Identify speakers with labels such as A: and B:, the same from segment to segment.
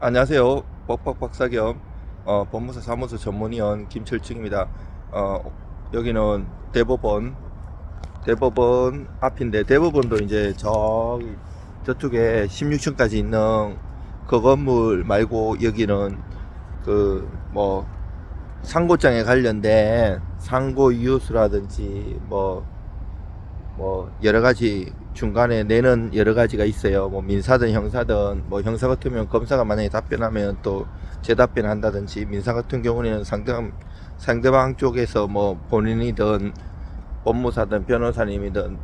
A: 안녕하세요. 뻑뻑박사 겸 법무사 사무소 전문위원 김철중입니다. 여기는 대법원 앞인데, 대법원도 이제 저쪽에 16층까지 있는 그 건물 말고, 여기는 그 뭐 상고장에 관련된 상고 이유수라든지 뭐 여러 가지 중간에 내는 여러 가지가 있어요. 뭐 민사든 형사든, 뭐 형사 같으면 검사가 만약에 답변하면 또 재답변 한다든지, 민사 같은 경우는 상대방 쪽에서 뭐 본인이든 법무사든 변호사님이든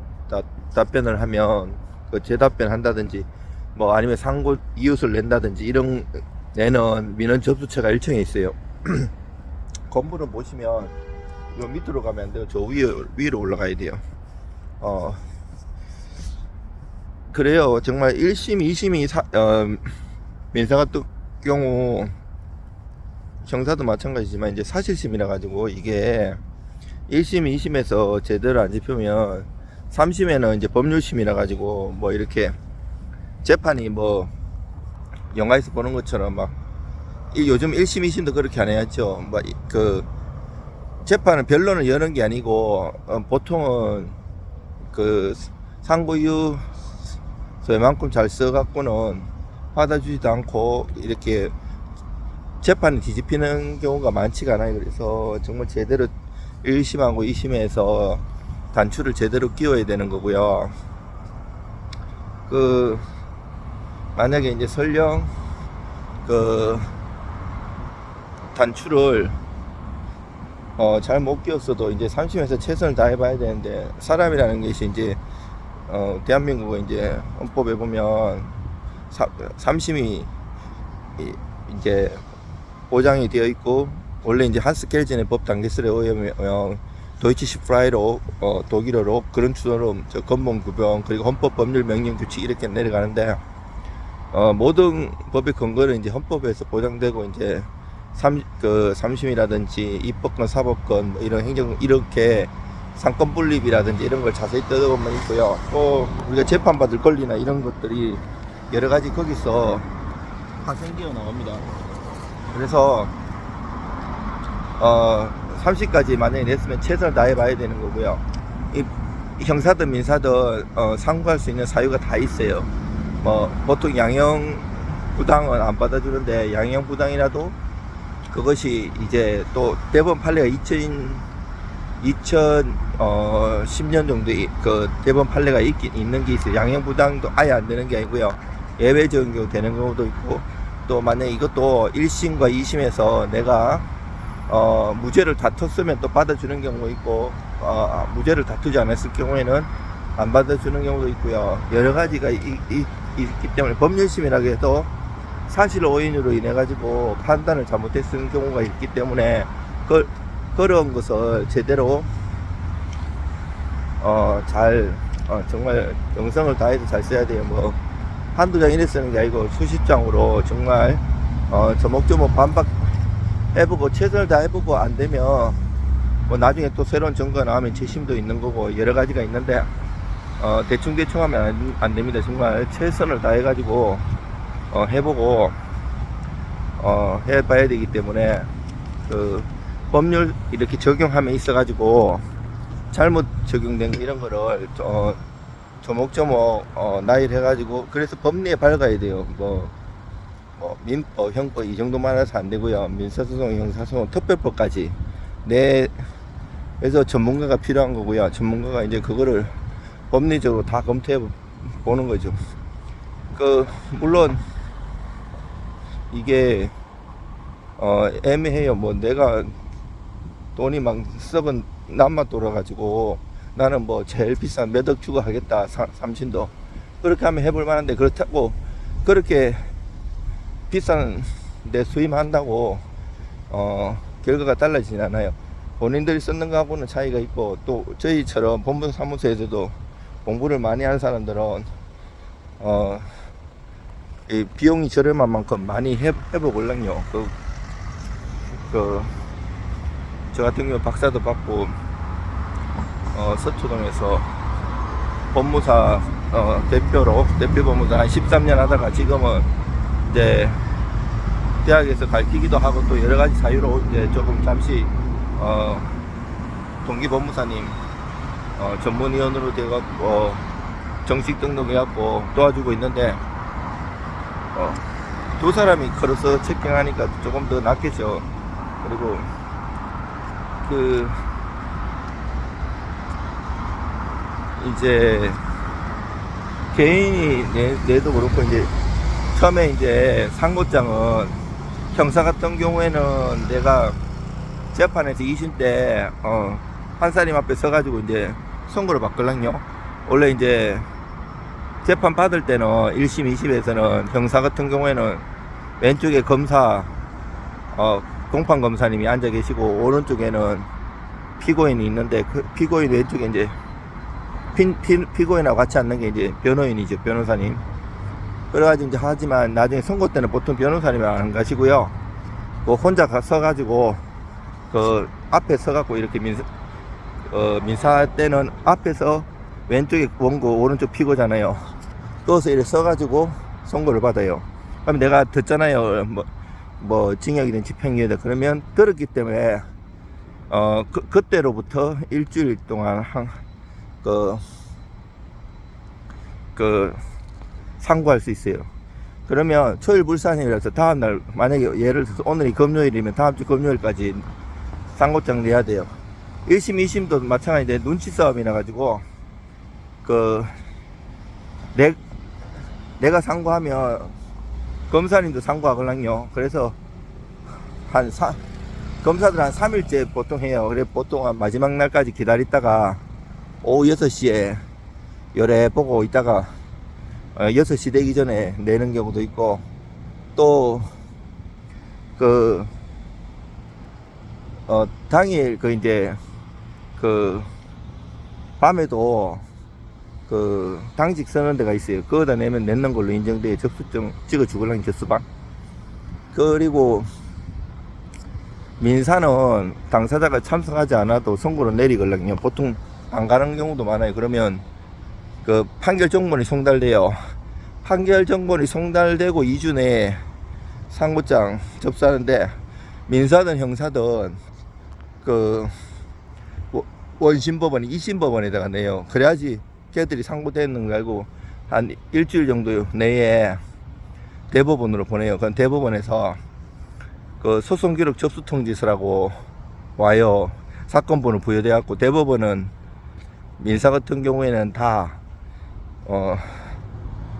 A: 답변을 하면 그 재답변 한다든지, 뭐 아니면 상고 이웃을 낸다든지, 이런 내는 민원 접수처가 1층에 있어요. 건물은 보시면 요 밑으로 가면 안 돼요. 저 위로 올라가야 돼요. 어, 그래요. 정말 1심, 2심이 민사 같은 경우, 형사도 마찬가지지만 이제 사실심이라 가지고, 이게 1심, 2심에서 제대로 안 짚으면 3심에는 이제 법률심이라 가지고, 뭐 이렇게 재판이 뭐 영화에서 보는 것처럼 막, 요즘 1심, 2심도 그렇게 안 해야죠. 뭐 그 재판은 변론을 여는 게 아니고, 보통은 그 상고유서만큼 잘 써갖고는 받아주지도 않고, 이렇게 재판이 뒤집히는 경우가 많지가 않아요. 그래서 정말 제대로 1심하고 2심에서 단추를 제대로 끼워야 되는 거고요. 그 만약에 이제 설령 그 단추를 잘 못 끼웠어도 이제 3심에서 최선을 다해봐야 되는데, 사람이라는 것이 이제 대한민국은 이제 헌법에 보면 3심이 이제 보장이 되어 있고, 원래 이제 한스 켈젠의 법 단계설에 의하면 도이치시 프라이로 독일어로 그런 추처럼 저 근본 규범, 그리고 헌법 법률 명령 규칙 이렇게 내려가는데, 모든 법의 근거는 이제 헌법에서 보장되고, 이제 3심이라든지 입법권, 사법권, 뭐 이런 이렇게 상권 분립이라든지 이런 걸 자세히 뜯어보면 있고요. 또 우리가 재판받을 권리나 이런 것들이 여러 가지 거기서 파생되어 나옵니다. 그래서 30까지 만약에 냈으면 최선을 다해 봐야 되는 거고요. 이 형사든 민사든 상고할 수 있는 사유가 다 있어요. 뭐 보통 양형 부당은 안 받아주는데, 양형 부당이라도 그것이 이제 또 대법원 판례가 2010년 정도에 그 대법원 판례가 있는 게 있어요. 양형 부당도 아예 안 되는 게 아니고요. 예외적인 경우 되는 경우도 있고, 또 만약에 이것도 1심과 2심에서 내가 무죄를 다퉜으면 또 받아주는 경우가 있고, 무죄를 다투지 않았을 경우에는 안 받아주는 경우도 있고요. 여러 가지가 있기 때문에, 법률심이라고 해도 사실 오인으로 인해 가지고 판단을 잘못했을 경우가 있기 때문에, 그런 것을 제대로 정말 정성을 다해서 잘 써야 돼요. 뭐 한두 장 이래 쓰는 게 아니고 수십 장으로 정말 조목조목 반박 해보고 최선을 다해보고, 안 되면 뭐 나중에 또 새로운 증거가 나오면 재심도 있는 거고, 여러 가지가 있는데, 대충 하면 안 됩니다. 정말 최선을 다해가지고 해보고 해봐야 되기 때문에, 그 법률 이렇게 적용함에 있어가지고 잘못 적용된 이런 거를 조목조목 나열해가지고, 그래서 법리에 밝아야 돼요. 뭐 민법, 형법 이 정도만 해서 안 되고요. 민사소송, 형사소송, 특별법까지 그래서 전문가가 필요한 거고요. 전문가가 이제 그거를 법리적으로 다 검토해 보는 거죠. 물론 이게 애매해요. 뭐 내가 돈이 막 썩은 남만 돌아가지고 나는 뭐 제일 비싼 몇 억 주고 하겠다, 삼신도 그렇게 하면 해볼 만한데, 그렇다고 그렇게 비싼 데 수임한다고 결과가 달라지진 않아요. 본인들이 쓰는 거하고는 차이가 있고, 또 저희처럼 법무사 사무소에서도 공부를 많이 한 사람들은 이 비용이 저렴한 만큼 많이 해보걸랑요. 저 같은 경우 박사도 받고 서초동에서 법무사 대표 법무사 한 13년 하다가, 지금은 이제 대학에서 가르치기도 하고 또 여러 가지 사유로 이제 조금 잠시 동기법무사님 전문위원으로 돼갖고 정식 등록해갖고 도와주고 있는데 두 사람이 걸어서 체킹하니까 조금 더 낫겠죠. 그리고 이제 개인이 내도 그렇고 이제 처음에 이제 상고장은 형사 같은 경우에는 내가 재판에서 2심 때 판사님 앞에 서가지고 이제 선고를 받걸랑요. 원래 이제 재판 받을 때는 1심 2심에서는 형사 같은 경우에는 왼쪽에 검사 공판 검사님이 앉아 계시고 오른쪽에는 피고인이 있는데 그 피고인 왼쪽에 이제 피고인하고 같이 앉는 게 이제 변호인이죠, 변호사님. 그래가지고 이제 하지만 나중에 선고 때는 보통 변호사님이 안 가시고요. 뭐 혼자 서가지고 그 앞에 서갖고 이렇게 민사 때는 앞에서 왼쪽에 원고 오른쪽 피고잖아요. 그래서 이렇게 서가지고 선고를 받아요. 그럼 내가 듣잖아요. 뭐 징역이든 집행유예든. 그러면 들었기 때문에 그때로부터 일주일 동안 상고할 수 있어요. 그러면 초일불산이라서 다음날 만약에 예를 들어서 오늘이 금요일이면 다음주 금요일까지 상고장 내야 돼요. 1심 2심도 마찬가지인데 눈치 싸움이라 가지고 내가 상고하면 검사님도 상고하걸랑요. 그래서 검사들 한 3일째 보통 해요. 그래 보통 한 마지막 날까지 기다리다가 오후 6시에 열애 보고 있다가 6시 되기 전에 내는 경우도 있고, 또 당일 이제 밤에도 당직 서는 데가 있어요. 그거다 내면 냈는 걸로 인정돼. 접수증 찍어 주걸랑 접수방. 그리고 민사는 당사자가 참석하지 않아도 선고를 내리걸랑요. 보통 안 가는 경우도 많아요. 그러면 판결 정본이 송달돼요. 판결 정본이 송달되고 2주 내에 상고장 접수하는데, 민사든 형사든 원심법원, 2심법원에다가 내요. 그래야지 걔들이 상고되는 걸 알고 한 일주일 정도 내에 대법원으로 보내요. 그럼 대법원에서 소송 기록 접수 통지서라고 와요. 사건 번호 부여돼 갖고, 대법원은 민사 같은 경우에는 다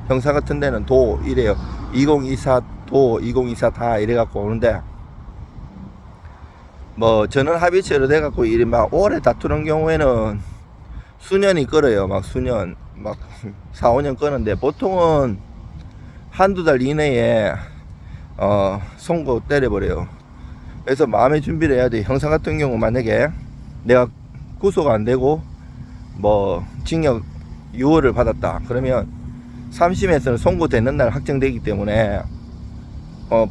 A: 형사 같은 데는 도 이래요. 2024 도 2024 다 이래 갖고 오는데, 뭐 전원 합의체로 돼 갖고 이래 막 오래 다투는 경우에는 수년이 끌어요. 막 수년, 막 4, 5년 끄는데, 보통은 한두 달 이내에 선고 때려버려요. 그래서 마음의 준비를 해야 돼. 형사 같은 경우 만약에 내가 구속 안 되고 뭐 징역 6월을 받았다 그러면 3심에서는 선고되는 날 확정되기 때문에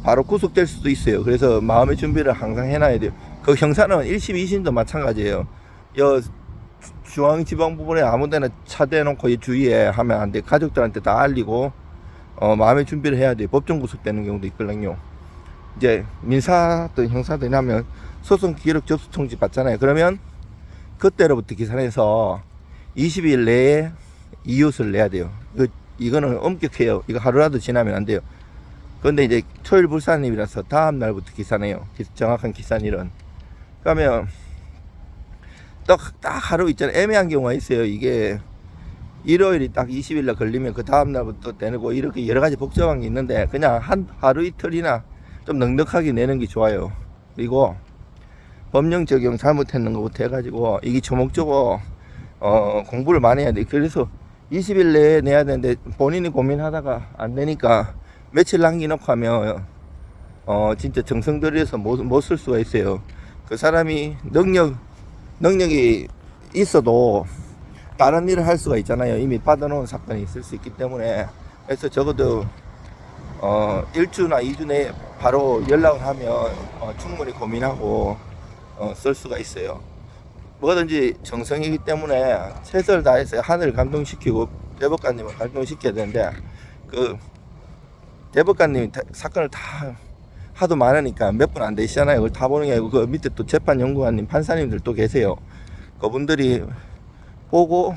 A: 바로 구속될 수도 있어요. 그래서 마음의 준비를 항상 해놔야 돼요. 그 형사는 1심 2심도 마찬가지예요. 중앙지방법원에 아무데나 차 대놓고 주위에 하면 안 돼. 가족들한테 다 알리고 마음의 준비를 해야 돼. 법정 구속되는 경우도 있거든요. 이제 민사든 형사든 하면 소송 기록 접수 통지 받잖아요. 그러면 그때로부터 기산해서 20일 내에 이웃을 내야 돼요. 이거는 엄격해요. 이거 하루라도 지나면 안 돼요. 그런데 이제 초일불산일이라서 다음 날부터 기산해요. 정확한 기산일은. 그러면 딱 하루 있잖아요. 애매한 경우가 있어요. 이게 일요일이 딱 20일 날 걸리면 그 다음 날부터 내고, 이렇게 여러 가지 복잡한 게 있는데 그냥 하루 이틀이나 좀 넉넉하게 내는 게 좋아요. 그리고 법령 적용 잘못했는 것부터 해가지고 이게 조목조목 공부를 많이 해야 돼. 그래서 20일 내에 내야 되는데 본인이 고민하다가 안 되니까 며칠 남겨놓고 하면 진짜 정성 들여서 못 쓸 수가 있어요. 그 사람이 능력이 있어도 다른 일을 할 수가 있잖아요. 이미 받아놓은 사건이 있을 수 있기 때문에. 그래서 적어도 1주나 2주 내에 바로 연락을 하면 충분히 고민하고 쓸 수가 있어요. 뭐든지 정성이기 때문에 최선을 다해서 하늘을 감동시키고 대법관님을 감동시켜야 되는데, 그 대법관님이 사건을 다 하도 많으니까 몇 분 안 되시잖아요. 그걸 다 보는 게 아니고 그 밑에 또 재판연구관님, 판사님들 또 계세요. 그분들이 보고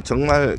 A: 정말